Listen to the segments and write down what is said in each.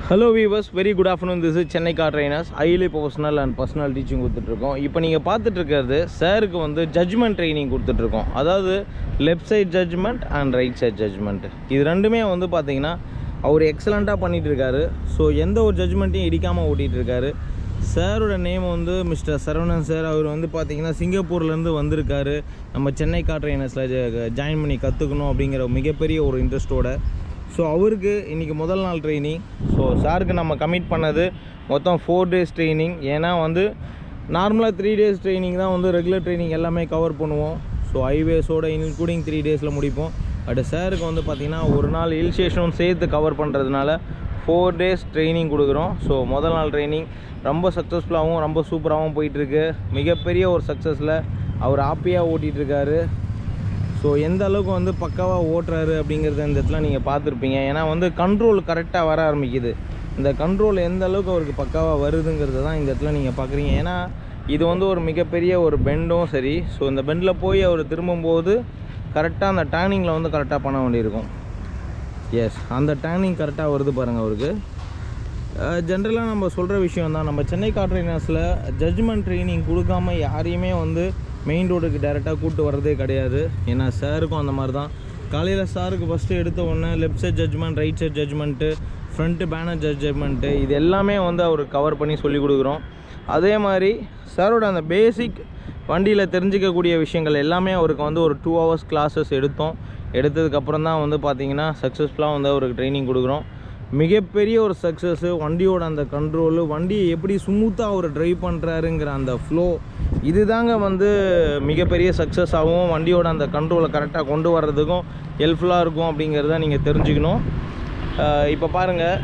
Hello viewers, very good afternoon. This is Chennai car trainers, highly professional and personal teaching கொடுத்துட்ருக்கோம். இப்போ நீங்கள் பார்த்துட்டு இருக்கிறது சாருக்கு வந்து ஜட்ஜ்மெண்ட் ட்ரைனிங் கொடுத்துட்ருக்கோம். அதாவது left side judgement and right side judgement இது ரெண்டுமே வந்து பார்த்தீங்கன்னா அவர் எக்ஸலண்ட்டாக பண்ணிகிட்டு இருக்காரு. ஸோ எந்த ஒரு ஜட்ஜ்மெண்ட்டையும் இடிக்காமல் ஓட்டிகிட்டு இருக்காரு. சாரோட நேம் வந்து மிஸ்டர் சரவணன் சார். அவர் வந்து பார்த்தீங்கன்னா சிங்கப்பூர்லேருந்து வந்திருக்காரு. நம்ம சென்னை கார் ட்ரைனர்ஸில் ஜாயின் பண்ணி கற்றுக்கணும் அப்படிங்கிற மிகப்பெரிய ஒரு இன்ட்ரெஸ்ட்டோட. ஸோ அவருக்கு இன்றைக்கி முதல் நாள் ட்ரைனிங். ஸோ சாருக்கு நம்ம கமிட் பண்ணது மொத்தம் 4 days ட்ரைனிங். ஏன்னா வந்து நார்மலாக 3 days ட்ரைனிங் தான் வந்து ரெகுலர் ட்ரைனிங் எல்லாமே கவர் பண்ணுவோம். ஸோ ஹைவேஸோட இன்க்ளூடிங் 3 daysல முடிப்போம். பட் சாருக்கு வந்து பார்த்திங்கன்னா ஒரு நாள் ஹில் ஸ்டேஷனும் சேர்த்து கவர் பண்ணுறதுனால 4 days ட்ரைனிங் கொடுக்குறோம். ஸோ முதல் நாள் ட்ரைனிங் ரொம்ப சக்ஸஸ்ஃபுல்லாகவும் ரொம்ப சூப்பராகவும் போயிட்டுருக்கு. மிகப்பெரிய ஒரு சக்ஸஸில் அவர் ஹாப்பியாக ஓட்டிகிட்ருக்காரு. ஸோ எந்த அளவுக்கு வந்து பக்காவாக ஓட்டுறாரு அப்படிங்கிறத இந்த இடத்துல நீங்கள் பார்த்துருப்பீங்க. ஏன்னா வந்து கண்ட்ரோல் கரெக்டாக வர ஆரம்பிக்குது. இந்த கண்ட்ரோல் எந்த அளவுக்கு அவருக்கு பக்காவாக வருதுங்கிறது தான் இந்த இடத்துல நீங்கள் பார்க்குறீங்க. ஏன்னா இது வந்து ஒரு மிகப்பெரிய ஒரு பெண்டும் சரி. ஸோ இந்த பெண்டில் போய் அவர் திரும்பும்போது கரெக்டாக அந்த டேர்னிங்கில் வந்து கரெக்டாக பண்ண வேண்டியிருக்கும். எஸ், அந்த டேர்னிங் கரெக்டாக வருது பாருங்கள் அவருக்கு. ஜென்ரலாக நம்ம சொல்கிற விஷயம் தான், நம்ம சென்னை கார் ட்ரைனர்ஸில் ஜட்ஜ்மெண்ட் ட்ரைனிங் கொடுக்காம யாரையுமே வந்து மெயின் ரோடுக்கு டேரெக்டாக கூப்பிட்டு வர்றதே கிடையாது. ஏன்னா சாருக்கும் அந்த மாதிரி தான். காலையில் சாருக்கு ஃபஸ்ட்டு எடுத்த உடனே left side judgement, right side judgement, front banner judgement இது எல்லாமே வந்து அவருக்கு கவர் பண்ணி சொல்லி கொடுக்குறோம். அதே மாதிரி சாரோட அந்த பேசிக் வண்டியில் தெரிஞ்சிக்கக்கூடிய விஷயங்கள் எல்லாமே அவருக்கு வந்து ஒரு 2 hours கிளாஸஸ் எடுத்தோம். எடுத்ததுக்கப்புறம் தான் வந்து பார்த்திங்கன்னா சக்ஸஸ்ஃபுல்லாக வந்து அவருக்கு ட்ரைனிங் கொடுக்குறோம். மிகப்பெரிய ஒரு சக்ஸஸ்ஸு. வண்டியோட அந்த கண்ட்ரோலு, வண்டியை எப்படி ஸ்மூத்தாக அவர் ட்ரைவ் பண்ணுறாருங்கிற அந்த ஃப்ளோ, இது தாங்க வந்து மிகப்பெரிய சக்ஸஸ் ஆகும். வண்டியோட அந்த கண்ட்ரோலை கரெக்டாக கொண்டு வர்றதுக்கும் ஹெல்ப்ஃபுல்லாக இருக்கும் அப்படிங்கிறத நீங்கள் தெரிஞ்சுக்கணும். இப்போ பாருங்கள்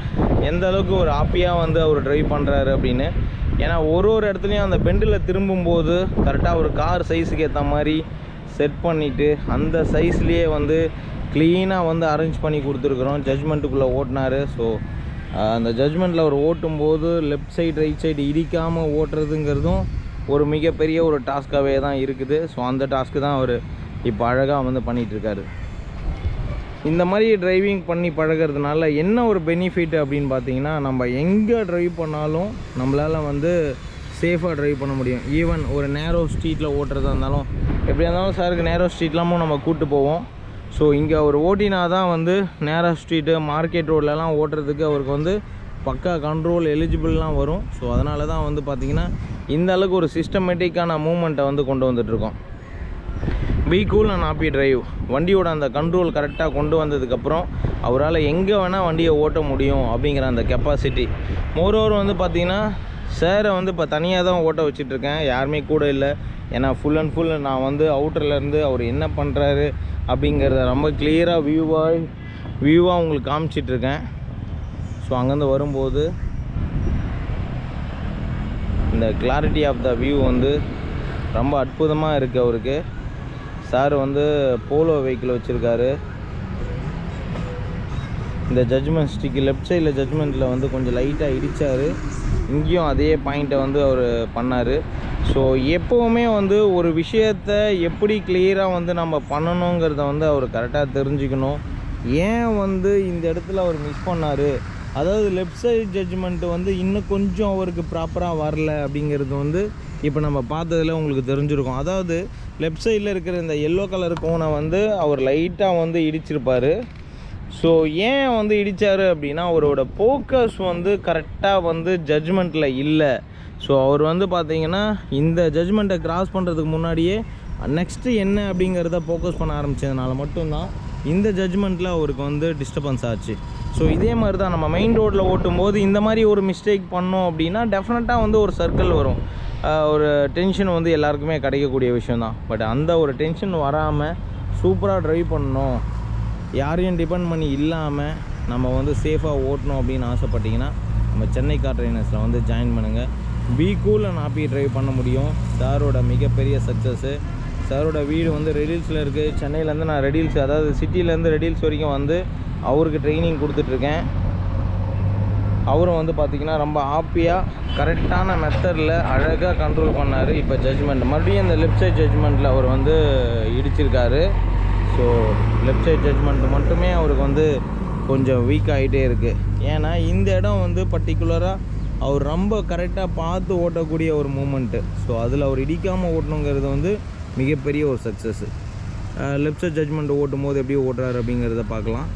எந்த அளவுக்கு ஒரு ஹாப்பியாக வந்து அவர் ட்ரைவ் பண்ணுறாரு அப்படின்னு. ஏன்னா ஒரு இடத்துலையும் அந்த பெண்டில் திரும்பும்போது கரெக்டாக ஒரு கார் சைஸுக்கு ஏற்ற மாதிரி செட் பண்ணிவிட்டு அந்த சைஸ்லேயே வந்து க்ளீனாக வந்து அரேஞ்ச் பண்ணி கொடுத்துருக்குறோம். ஜட்ஜ்மெண்ட்டுக்குள்ளே ஓட்டினார். ஸோ அந்த ஜட்ஜ்மெண்ட்டில் அவர் ஓட்டும்போது லெஃப்ட் சைடு ரைட் சைடு இடிக்காமல் ஓட்டுறதுங்கிறதும் ஒரு மிகப்பெரிய ஒரு டாஸ்க்காகவே தான் இருக்குது. ஸோ அந்த டாஸ்க்கு தான் அவர் இப்போ அழகாக வந்து பண்ணிகிட்ருக்காரு. இந்த மாதிரி டிரைவிங் பண்ணி பழகிறதுனால என்ன ஒரு பெனிஃபிட் அப்படின்னு பார்த்தீங்கன்னா, நம்ம எங்கே ட்ரைவ் பண்ணாலும் நம்மளால் வந்து சேஃபாக ட்ரைவ் பண்ண முடியும். ஈவன் ஒரு நேரோ ஸ்ட்ரீட்டில் ஓட்டுறதா இருந்தாலும், எப்படியா இருந்தாலும் சாருக்கு நேரோ ஸ்ட்ரீட்லாமும் நம்ம கூப்பிட்டு போவோம். ஸோ இங்கே அவர் ஓட்டினா தான் வந்து நேரோ ஸ்ட்ரீட்டு, மார்க்கெட் ரோட்லலாம் ஓட்டுறதுக்கு அவருக்கு வந்து பக்கா கண்ட்ரோல் எலிஜிபிள்லாம் வரும். ஸோ அதனால தான் வந்து பார்த்திங்கன்னா இந்த அளவுக்கு ஒரு சிஸ்டமேட்டிக்கான மூமெண்ட்டை வந்து கொண்டு வந்துட்ருக்கோம். Be cool and happy drive. வண்டியோட அந்த கண்ட்ரோல் கரெக்டாக கொண்டு வந்ததுக்கப்புறம் அவரால் எங்கே வேணால் வண்டியை ஓட்ட முடியும் அப்படிங்கிற அந்த கெப்பாசிட்டி. மோரோவர் வந்து பார்த்திங்கன்னா சாரை வந்து இப்போ தனியாக தான் ஓட்ட வச்சிட்ருக்கேன், யாருமே கூட இல்லை. ஏன்னா ஃபுல் அண்ட் ஃபுல் நான் வந்து அவுட்டர்லேருந்து அவர் என்ன பண்ணுறாரு அப்படிங்கிறத ரொம்ப கிளியராக வியூவாக உங்களுக்கு காமிச்சிட்ருக்கேன். ஸோ அங்கேருந்து வரும்போது இந்த கிளாரிட்டி ஆஃப் த வியூ வந்து ரொம்ப அற்புதமாக இருக்குது அவருக்கு. சார் வந்து போலோ வெஹிக்கிள் வச்சுருக்காரு. இந்த ஜட்ஜ்மெண்ட் ஸ்டிக்கு லெஃப்ட் சைடில் ஜட்ஜ்மெண்ட்டில் வந்து கொஞ்சம் லைட்டாக இடித்தார். இங்கேயும் அதே பாயிண்ட்டை வந்து அவர் பண்ணார். ஸோ எப்போவுமே வந்து ஒரு விஷயத்தை எப்படி கிளியராக வந்து நம்ம பண்ணணுங்கிறத வந்து அவர் கரெக்டாக தெரிஞ்சுக்கணும். ஏன் வந்து இந்த இடத்துல அவர் மிஸ் பண்ணார், அதாவது லெஃப்ட் சைடு ஜட்ஜ்மெண்ட்டு வந்து இன்னும் கொஞ்சம் அவருக்கு ப்ராப்பராக வரல அப்படிங்கிறது வந்து இப்போ நம்ம பார்த்ததில் உங்களுக்கு தெரிஞ்சிருக்கும். அதாவது லெஃப்ட் சைடில் இருக்கிற இந்த எல்லோ கலர் கோனை வந்து அவர் லைட்டாக வந்து இடிச்சிருப்பார். ஸோ ஏன் வந்து இடித்தார் அப்படின்னா அவரோட ஃபோக்கஸ் வந்து கரெக்டாக வந்து ஜட்ஜ்மெண்ட்டில் இல்லை. ஸோ அவர் வந்து பார்த்திங்கன்னா இந்த ஜட்ஜ்மெண்ட்டை கிராஸ் பண்ணுறதுக்கு முன்னாடியே நெக்ஸ்ட்டு என்ன அப்படிங்கிறத ஃபோக்கஸ் பண்ண ஆரம்பித்ததுனால மட்டும்தான் இந்த ஜட்ஜ்மெண்ட்டில் அவருக்கு வந்து டிஸ்டர்பன்ஸ் ஆச்சு. ஸோ இதே மாதிரி தான் நம்ம மெயின் ரோட்டில் ஓட்டும்போது இந்த மாதிரி ஒரு மிஸ்டேக் பண்ணோம் அப்படின்னா டெஃபினட்டாக வந்து ஒரு சர்க்கிள் வரும். ஒரு டென்ஷன் வந்து எல்லாருக்குமே கிடைக்கக்கூடிய விஷயந்தான். பட் அந்த ஒரு டென்ஷன் வராமல் சூப்பராக ட்ரைவ் பண்ணணும், யாரையும் டிபெண்ட் பண்ணி இல்லாமல் நம்ம வந்து சேஃபாக ஓட்டணும் அப்படின்னு ஆசைப்பட்டிங்கன்னா நம்ம சென்னை கார் ட்ரைனர்ஸில் வந்து ஜாயின் பண்ணுங்கள். B cool and happy drive பண்ண முடியும். சாரோட மிகப்பெரிய சக்ஸஸ்ஸு. சாரோட வீடு வந்து ரெடில்ஸில் இருக்குது. சென்னையிலேருந்து நான் ரெடில்ஸ், அதாவது சிட்டிலேருந்து ரெடில்ஸ் வரைக்கும் வந்து அவருக்கு ட்ரைனிங் கொடுத்துட்ருக்கேன். அவரும் வந்து பார்த்திங்கன்னா ரொம்ப ஹாப்பியாக கரெக்டான மெத்தடில் அழகாக கண்ட்ரோல் பண்ணார். இப்போ ஜட்ஜ்மெண்ட் மறுபடியும் இந்த லெஃப்ட் சைட் ஜட்ஜ்மெண்ட்டில் அவர் வந்து இடிச்சிருக்காரு. ஸோ லெஃப்ட் சைட் ஜட்ஜ்மெண்ட் மட்டுமே அவருக்கு வந்து கொஞ்சம் வீக் ஆகிட்டே இருக்குது. ஏன்னா இந்த இடம் வந்து பர்டிகுலராக அவர் ரொம்ப கரெக்டாக பார்த்து ஓட்டக்கூடிய ஒரு மூமெண்ட்டு. ஸோ அதில் அவர் இடிக்காமல் ஓட்டணுங்கிறது வந்து மிகப்பெரிய ஒரு சக்ஸஸ்ஸு. லெஃப்ட் சைட் ஜட்ஜ்மெண்ட் ஓட்டும் போது எப்படி ஓட்டுறாரு அப்படிங்கிறத பார்க்கலாம்.